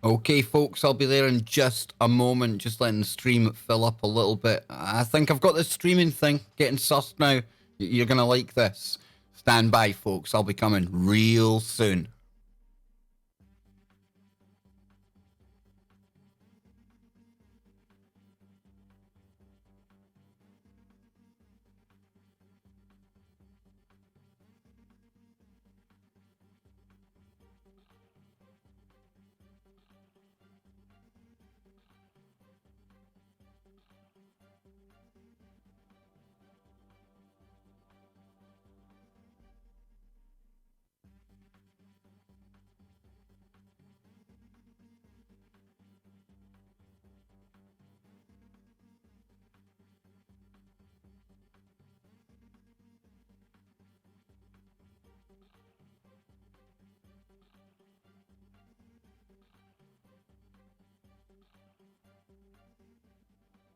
Okay, folks, I'll be there in just a moment, just letting the stream fill up a little bit. I think I've got this streaming thing getting sussed now. You're going to like this. Stand by, folks. I'll be coming real soon.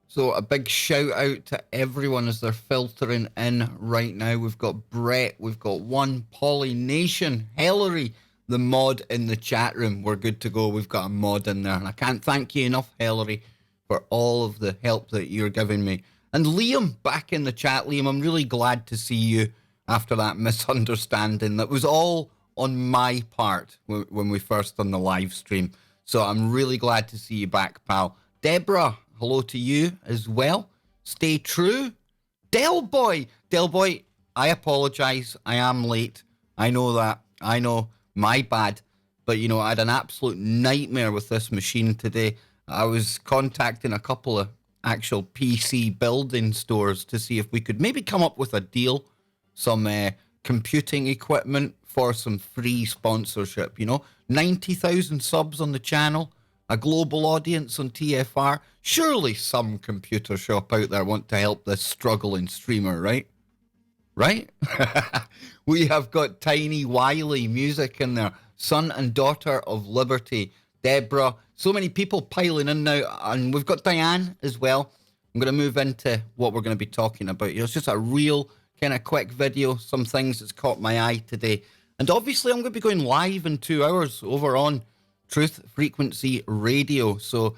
So a big shout out to everyone as they're filtering in right now. We've got Brett, we've got One, Polly Nation, Hillary, the mod in the chat room. We're good to go. We've got a mod in there. And I can't thank you enough, Hillary, for all of the help that you're giving me. And Liam, back in the chat. Liam, I'm really glad to see you after that misunderstanding. That was all on my part when we first done the live stream. So I'm really glad to see you back, pal. Deborah, hello to you as well. Stay true. Del Boy, I apologise. I am late. I know that. I know. My bad. But, you know, I had an absolute nightmare with this machine today. I was contacting a couple of actual PC building stores to see if we could maybe come up with a deal, some computing equipment for some free sponsorship, you know. 90,000 subs on the channel, a global audience on TFR. Surely some computer shop out there want to help this struggling streamer, right? Right? We have got Tiny Wiley music in there. Son and Daughter of Liberty. Deborah. So many people piling in now. And we've got Diane as well. I'm going to move into what we're going to be talking about here. It's just a real kind of quick video. Some things that's caught my eye today. And obviously I'm going to be going live in 2 hours over on Truth Frequency Radio. So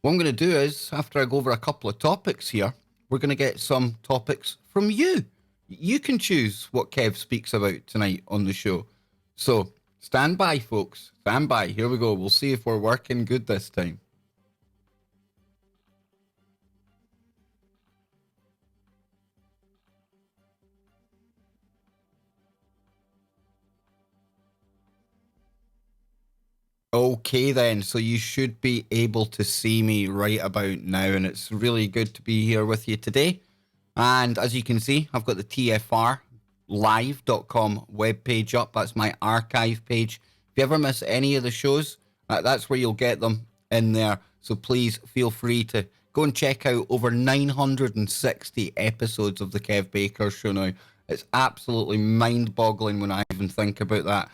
what I'm going to do is, after I go over a couple of topics here, we're going to get some topics from you. You can choose what Kev speaks about tonight on the show. So stand by, folks. Stand by. Here we go. We'll see if we're working good this time. Okay then, so you should be able to see me right about now, and it's really good to be here with you today. And as you can see, I've got the TFRlive.com webpage up. That's my archive page. If you ever miss any of the shows, that's where you'll get them in there. So please feel free to go and check out over 960 episodes of the Kev Baker Show now. It's absolutely mind-boggling when I even think about that.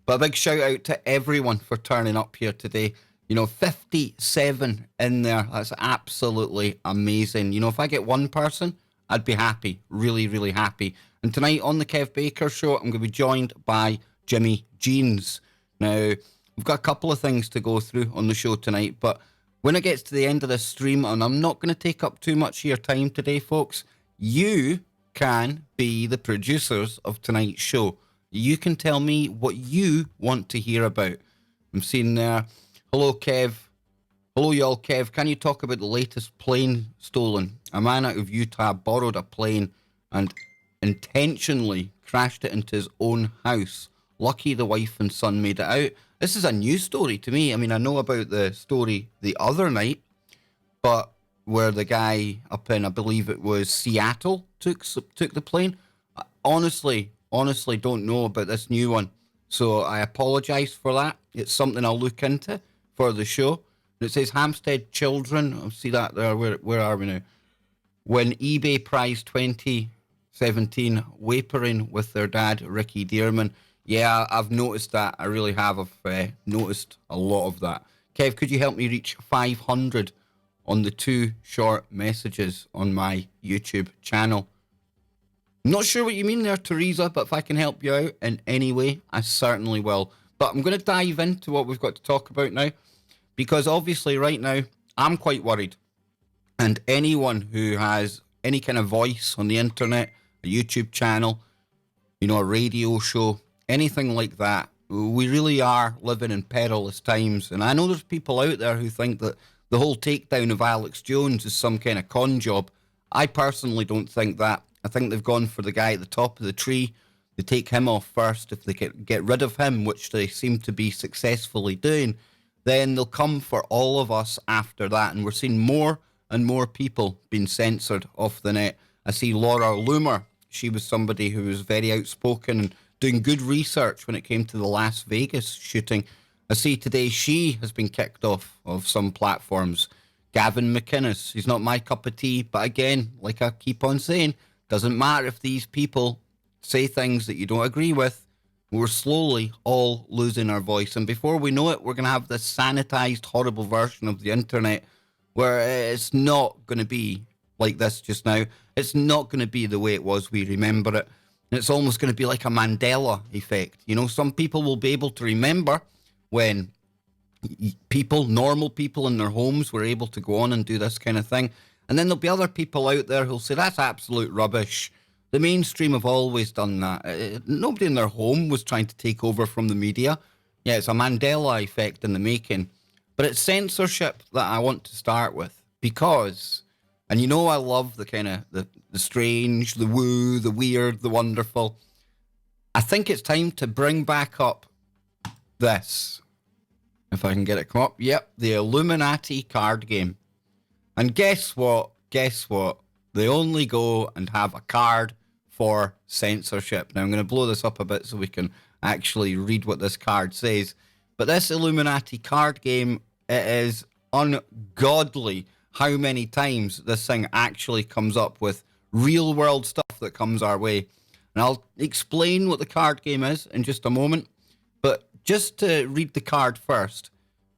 But a big shout out to everyone for turning up here today. You know, 57 in there. That's absolutely amazing. You know, if I get one person, I'd be happy. Really, really happy. And tonight on the Kev Baker Show, I'm going to be joined by Jimmy Jeans. Now, we've got a couple of things to go through on the show tonight, but when it gets to the end of this stream, and I'm not going to take up too much of your time today, folks, you can be the producers of tonight's show. You can tell me what you want to hear about. I'm seeing there, hello, Kev. Hello, y'all, Kev. Can you talk about the latest plane stolen? A man out of Utah borrowed a plane and intentionally crashed it into his own house. Lucky the wife and son made it out. This is a new story to me. I mean, I know about the story the other night, but where the guy up in, I believe it was Seattle, took the plane. I honestly don't know about this new one. So I apologize for that. It's something I'll look into for the show. It says Hampstead children. I'll see that there. Where are we now? When eBay prize 2017 wapering with their dad, Ricky Dearman. Yeah, I've noticed that. I really have. I've noticed a lot of that. Kev, could you help me reach 500 on the 2 short messages on my YouTube channel? Not sure what you mean there, Teresa, but if I can help you out in any way, I certainly will. But I'm going to dive into what we've got to talk about now. Because obviously right now, I'm quite worried. And anyone who has any kind of voice on the internet, a YouTube channel, a radio show, anything like that, we really are living in perilous times. And I know there's people out there who think that the whole takedown of Alex Jones is some kind of con job. I personally don't think that. I think they've gone for the guy at the top of the tree. They take him off first. If they get rid of him, which they seem to be successfully doing, then they'll come for all of us after that. And we're seeing more and more people being censored off the net. I see Laura Loomer. She was somebody who was very outspoken and doing good research when it came to the Las Vegas shooting. I see today she has been kicked off of some platforms. Gavin McInnes, he's not my cup of tea, but again, like I keep on saying, doesn't matter if these people say things that you don't agree with. We're slowly all losing our voice. And before we know it, we're going to have this sanitized, horrible version of the internet where it's not going to be like this just now. It's not going to be the way it was we remember it. And it's almost going to be like a Mandela effect. Some people will be able to remember when people, normal people in their homes, were able to go on and do this kind of thing. And then there'll be other people out there who'll say, that's absolute rubbish. The mainstream have always done that. Nobody in their home was trying to take over from the media. Yeah, it's a Mandela effect in the making. But it's censorship that I want to start with because, and I love the kind of the strange, the woo, the weird, the wonderful. I think it's time to bring back up this. If I can get it come up. Yep, the Illuminati card game. And guess what? They only go and have a card for censorship. Now, I'm going to blow this up a bit so we can actually read what this card says. But this Illuminati card game, it is ungodly how many times this thing actually comes up with real world stuff that comes our way. And I'll explain what the card game is in just a moment. But just to read the card first,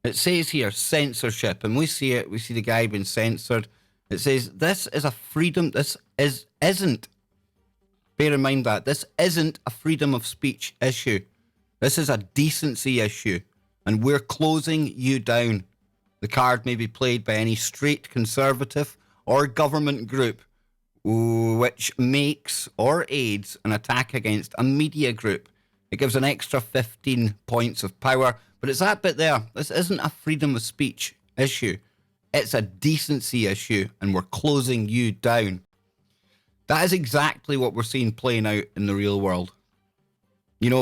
it says here, censorship. And we see the guy being censored. It says, this is a freedom, isn't, bear in mind that, this isn't a freedom of speech issue. This is a decency issue. And we're closing you down. The card may be played by any straight conservative or government group which makes or aids an attack against a media group. It gives an extra 15 points of power. But it's that bit there. This isn't a freedom of speech issue. It's a decency issue, and we're closing you down. That is exactly what we're seeing playing out in the real world.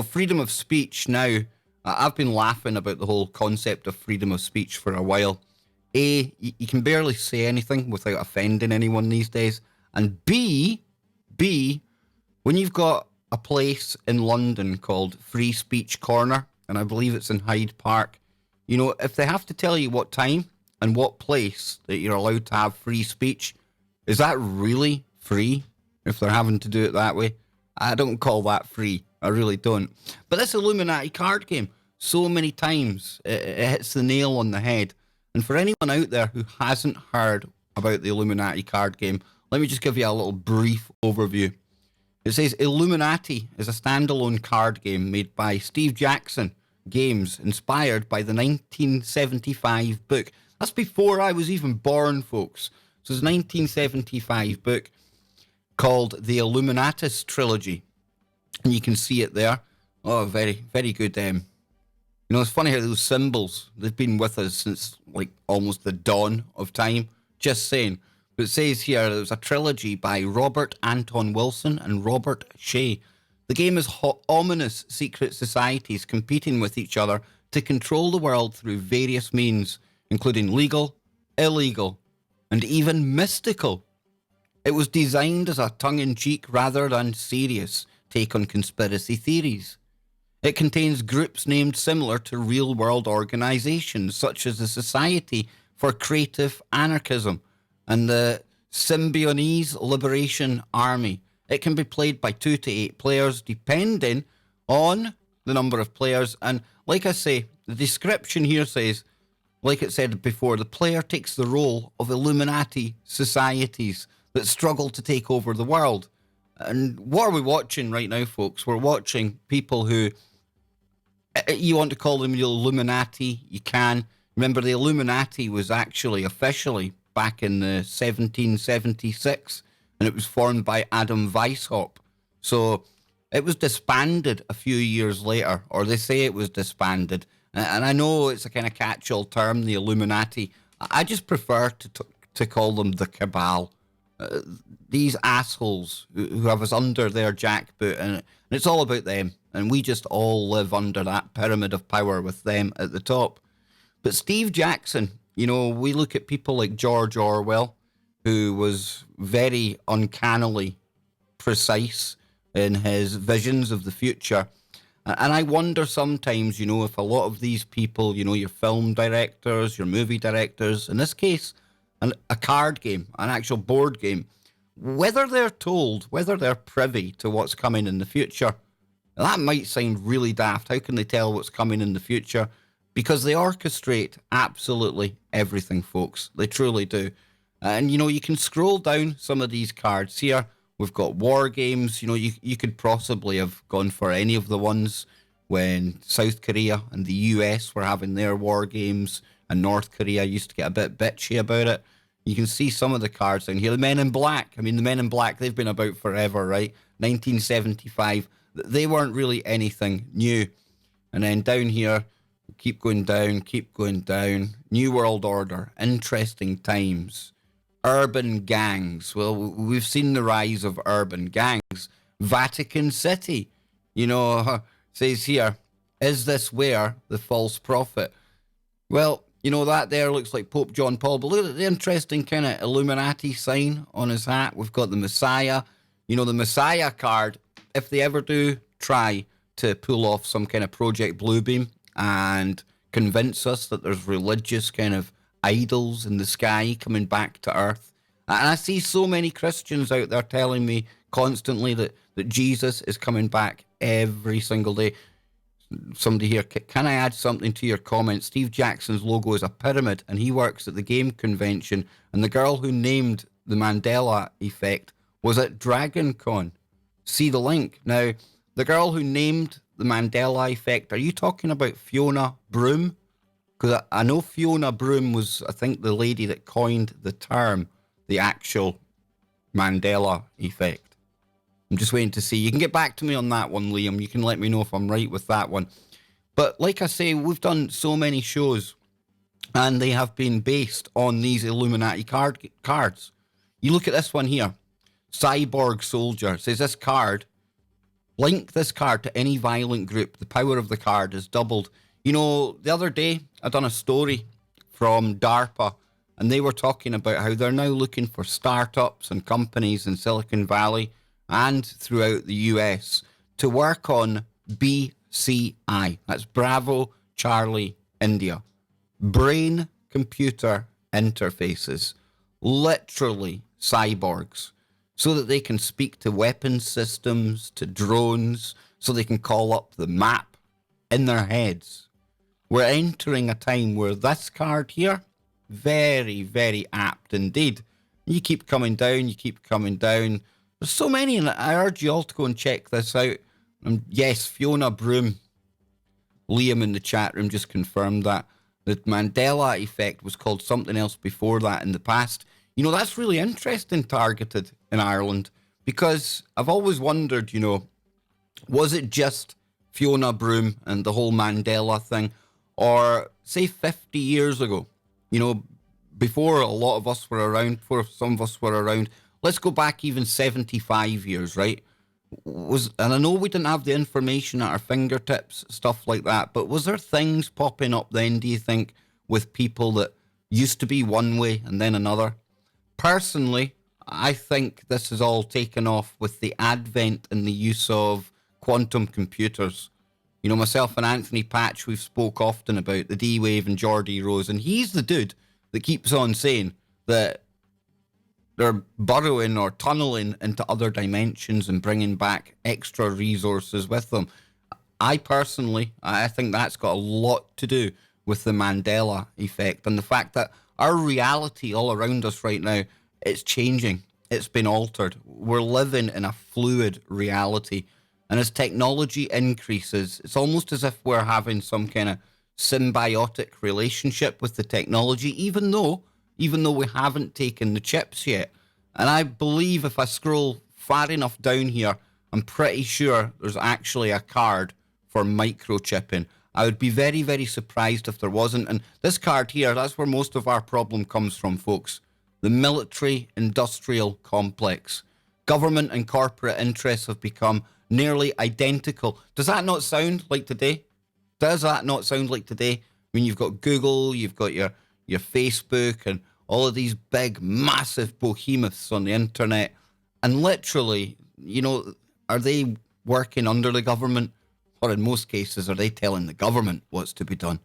Freedom of speech now, I've been laughing about the whole concept of freedom of speech for a while. A, you can barely say anything without offending anyone these days. And B, when you've got a place in London called Free Speech Corner, and I believe it's in Hyde Park, if they have to tell you what time and what place that you're allowed to have free speech, is that really free if they're having to do it that way? I don't call that free. I really don't. But this Illuminati card game, so many times it hits the nail on the head. And for anyone out there who hasn't heard about the Illuminati card game, let me just give you a little brief overview. It says Illuminati is a standalone card game made by Steve Jackson Games, inspired by the 1975 book. That's before I was even born, folks. So it's a 1975 book called the Illuminatus Trilogy. And you can see it there. Oh, very, very good. It's funny how those symbols, they've been with us since like almost the dawn of time. Just saying. But it says here there was a trilogy by Robert Anton Wilson and Robert Shea. The game is ominous secret societies competing with each other to control the world through various means, including legal, illegal, and even mystical. It was designed as a tongue-in-cheek rather than serious take on conspiracy theories. It contains groups named similar to real-world organizations such as the Society for Creative Anarchism and the Symbionese Liberation Army. It can be played by 2 to 8 players depending on the number of players. And like I say, the description here says, like it said before, the player takes the role of Illuminati societies that struggle to take over the world. And what are we watching right now, folks? We're watching people who, you want to call them the Illuminati, you can. Remember, the Illuminati was actually officially back in the 1776, and it was formed by Adam Weishaupt. So it was disbanded a few years later, or they say it was disbanded. And I know it's a kind of catch-all term, the Illuminati. I just prefer to call them the cabal. These assholes who have us under their jackboot, and it's all about them. And we just all live under that pyramid of power with them at the top. But Steve Jackson, we look at people like George Orwell, who was very uncannily precise in his visions of the future. And I wonder sometimes, if a lot of these people, your film directors, your movie directors, in this case, a card game, an actual board game, whether they're told, whether they're privy to what's coming in the future. Now, that might sound really daft. How can they tell what's coming in the future? Because they orchestrate absolutely everything, folks. They truly do. And, you can scroll down some of these cards here. We've got war games. You could possibly have gone for any of the ones when South Korea and the US were having their war games, and North Korea used to get a bit bitchy about it. You can see some of the cards down here. The Men in Black. I mean, the Men in Black, they've been about forever, right? 1975. They weren't really anything new. And then down here, keep going down. New World Order. Interesting times. Urban gangs. Well, we've seen the rise of urban gangs. Vatican City, says here, is this where the false prophet? Well, that there looks like Pope John Paul, but look at the interesting kind of Illuminati sign on his hat. We've got the Messiah. The Messiah card, if they ever do try to pull off some kind of Project Bluebeam and convince us that there's religious kind of idols in the sky coming back to earth. And I see so many Christians out there telling me constantly that Jesus is coming back every single day. Somebody here, can I add something to your comment? Steve Jackson's logo is a pyramid, and he works at the game convention. And the girl who named the Mandela effect was at Dragon Con. See the link. Now, the girl who named the Mandela effect, are you talking about Fiona Broome? Because I know Fiona Broome was, I think, the lady that coined the term, the actual Mandela effect. I'm just waiting to see. You can get back to me on that one, Liam. You can let me know if I'm right with that one. But like I say, we've done so many shows, and they have been based on these Illuminati cards. You look at this one here. Cyborg Soldier. It says this card, link this card to any violent group. The power of the card is doubled. The other day, I done a story from DARPA, and they were talking about how they're now looking for startups and companies in Silicon Valley and throughout the US to work on BCI. That's Bravo, Charlie, India. Brain-computer interfaces. Literally cyborgs. So that they can speak to weapons systems, to drones, so they can call up the map in their heads. We're entering a time where this card here, very, very apt indeed. You keep coming down. There's so many, and I urge you all to go and check this out. Yes, Fiona Broome, Liam in the chat room just confirmed that. The Mandela effect was called something else before that in the past. That's really interesting, targeted in Ireland, because I've always wondered, was it just Fiona Broome and the whole Mandela thing? Or say 50 years ago, before a lot of us were around, before some of us were around, let's go back even 75 years, right? And I know we didn't have the information at our fingertips, stuff like that, but was there things popping up then, do you think, with people that used to be one way and then another? Personally, I think this has all taken off with the advent and the use of quantum computers. Myself and Anthony Patch, we've spoke often about the D-Wave and Geordie Rose, and he's the dude that keeps on saying that they're burrowing or tunneling into other dimensions and bringing back extra resources with them. I think that's got a lot to do with the Mandela effect and the fact that our reality all around us right now, it's changing. It's been altered. We're living in a fluid reality. And as technology increases, it's almost as if we're having some kind of symbiotic relationship with the technology, even though we haven't taken the chips yet. And I believe if I scroll far enough down here, I'm pretty sure there's actually a card for microchipping. I would be very, very surprised if there wasn't. And this card here, that's where most of our problem comes from, folks. The military-industrial complex. Government and corporate interests have become nearly identical. Does that not sound like today? Does that not sound like today? I mean, you've got Google, you've got your Facebook, and all of these big, massive behemoths on the internet. And literally, you know, are they working under the government? Or in most cases, are they telling the government what's to be done?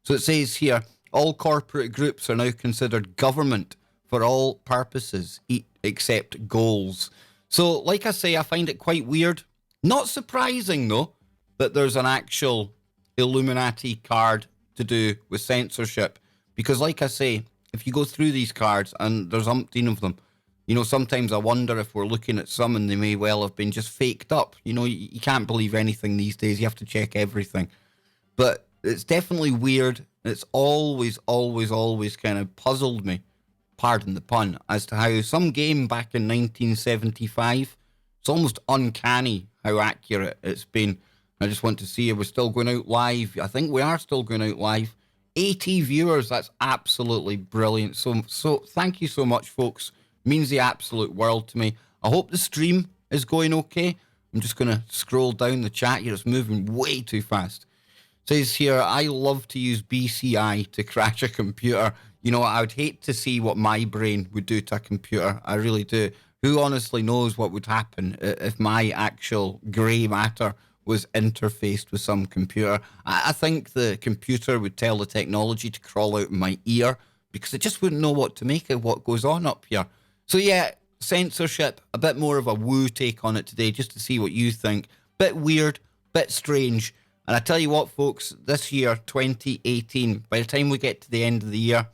So it says here, all corporate groups are now considered government for all purposes, except goals. So, like I say, I find it quite weird. Not surprising, though, that there's an actual Illuminati card to do with censorship. Because, like I say, if you go through these cards, and there's umpteen of them, you know, sometimes I wonder if we're looking at some and they may well have been just faked up. You know, you can't believe anything these days. You have to check everything. But it's definitely weird. It's always kind of puzzled me, pardon the pun, as to how some game back in 1975, it's almost uncanny how accurate it's been. I just want to see if we're still going out live. I think we are still going out live. 80 viewers, that's absolutely brilliant. So thank you so much, folks. Means the absolute world to me. I hope the stream is going okay. I'm just going to scroll down the chat here. It's moving way too fast. It says here, I love to use BCI to crash a computer. You know, I would hate to see what my brain would do to a computer. I really do. Who honestly knows what would happen if my actual grey matter was interfaced with some computer? I think the computer would tell the technology to crawl out of my ear because it just wouldn't know what to make of what goes on up here. So yeah, censorship, a bit more of a woo take on it today, just to see what you think. Bit weird, bit strange. And I tell you what, folks, this year, 2018, by the time we get to the end of the year,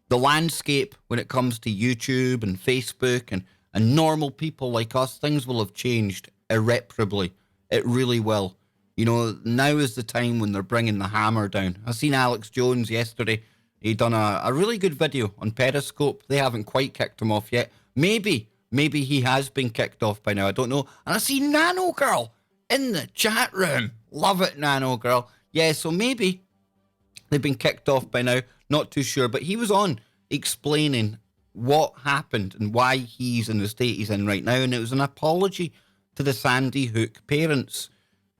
the landscape when it comes to YouTube and Facebook and normal people like us, things will have changed irreparably. It really will. You know, now is the time when they're bringing the hammer down. I seen Alex Jones yesterday. He done a really good video on Periscope. They haven't quite kicked him off yet. Maybe he has been kicked off by now. I don't know. And I see Nano Girl in the chat room. Love it, Nano Girl. Yeah, so maybe they've been kicked off by now. Not too sure. But he was on explaining what happened and why he's in the state he's in right now. And it was an apology to the Sandy Hook parents.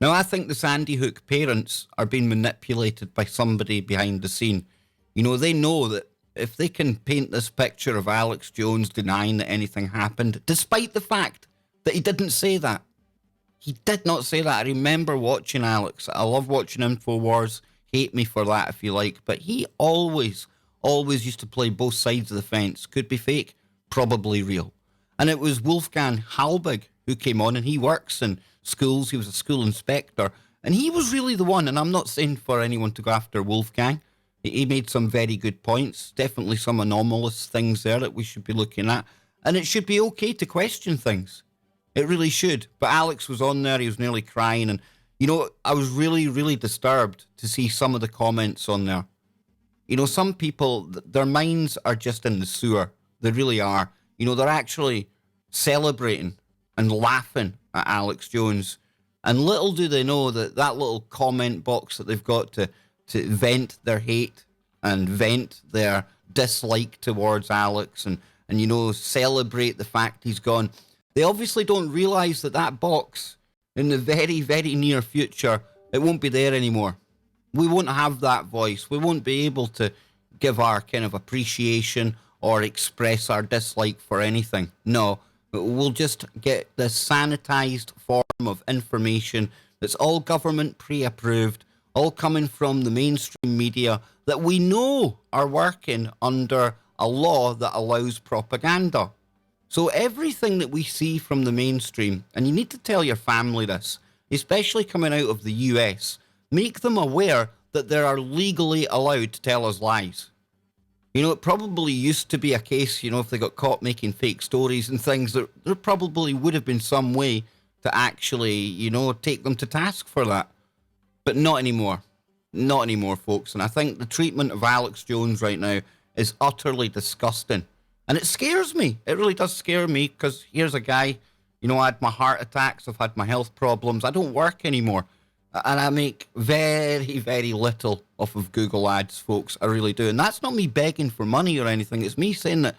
Now, I think the Sandy Hook parents are being manipulated by somebody behind the scene. You know, they know that if they can paint this picture of Alex Jones denying that anything happened, despite the fact that he didn't say that. He did not say that. I remember watching Alex. I love watching InfoWars. Hate me for that if you like. But he always used to play both sides of the fence. Could be fake, probably real. And it was Wolfgang Halbig who came on, and he works in schools. He was a school inspector. And he was really the one, and I'm not saying for anyone to go after Wolfgang. He made some very good points, definitely some anomalous things there that we should be looking at. And it should be okay to question things. It really should. But Alex was on there, he was nearly crying. And, you know, I was really, really disturbed to see some of the comments on there. You know, some people, their minds are just in the sewer. They really are. You know, they're actually celebrating and laughing at Alex Jones. And little do they know that that little comment box that they've got to vent their hate and vent their dislike towards Alex and you know, celebrate the fact he's gone. They obviously don't realise that that box, in the very, very near future, it won't be there anymore. We won't have that voice. We won't be able to give our kind of appreciation or express our dislike for anything. No, we'll just get this sanitised form of information that's all government pre-approved, all coming from the mainstream media that we know are working under a law that allows propaganda. So everything that we see from the mainstream, and you need to tell your family this, especially coming out of the US, make them aware that they are legally allowed to tell us lies. You know, it probably used to be a case, you know, if they got caught making fake stories and things, there probably would have been some way to actually, you know, take them to task for that. But not anymore. Not anymore, folks. And I think the treatment of Alex Jones right now is utterly disgusting. And it scares me. It really does scare me because here's a guy, you know, I had my heart attacks, I've had my health problems, I don't work anymore. And I make very, very little off of Google Ads, folks. I really do. And that's not me begging for money or anything. It's me saying that